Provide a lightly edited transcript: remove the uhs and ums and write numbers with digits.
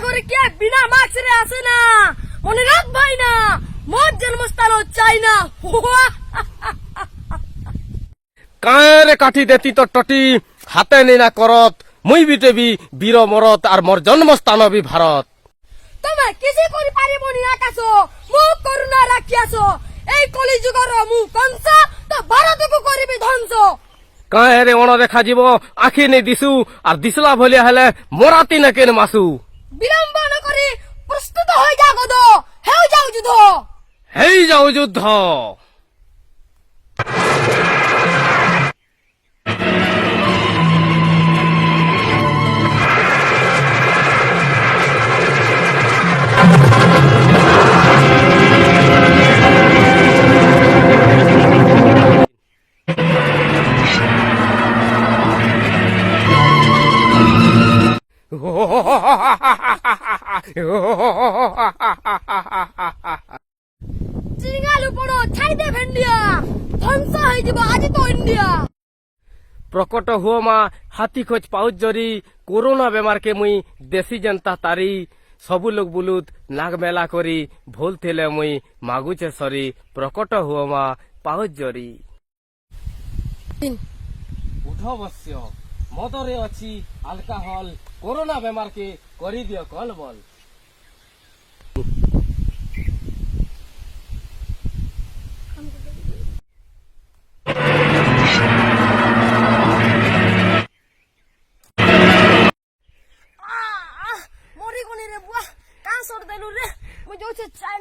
করে কে বিনা মাস্কে আসে না, মনে রাখ ভাই না, মোর জন্মস্থান চাই না। কাঁরে কাঠি দেতি তো টটি হাতে নিনা করত, মুই বি দেবী বীর মরত আর মোর জন্মস্থান বি ভারত। তুমি কিছু করে পারিবনি আকাশ, মুখ করুণা রাখিয়াছ, এই কলিযুগর মু কংস তো ভারতকু করিবি ধ্বংস। কাঁরে অণ দেখা যাব আখি নেই দিছু, আর দিসলা ভলিয়া হলে মরাতি না কেন মাসু। বিলম্ব ন করি প্রস্তুত হয়ে যা গদ, হেউ যাও যুদ্ধ। হেই যাও যুদ্ধ। চিঙালু পড়ো ছাই দে ভেন্ডিয়া, ধ্বংস হয়ে যাব আজ তো ইন্ডিয়া। প্রকট হুয় মা হাতি খোঁজ পাউচ জরি, করোনা বেমারকে মুই দেশি জনতা তারি, সবু লোক বুলুত নাগ মেলা করি, ভুল থিলে মুই মাগুছে সরি, প্রকট হুয় মা পাউচ জরি। উঠবস্য মদরে অছি আলকাহল, করোনা বেমারকে করি দিও কল বল। মরি গনি রে বুয়া, কান সর দেলু রে, মুই যাচ্ছে চাই না।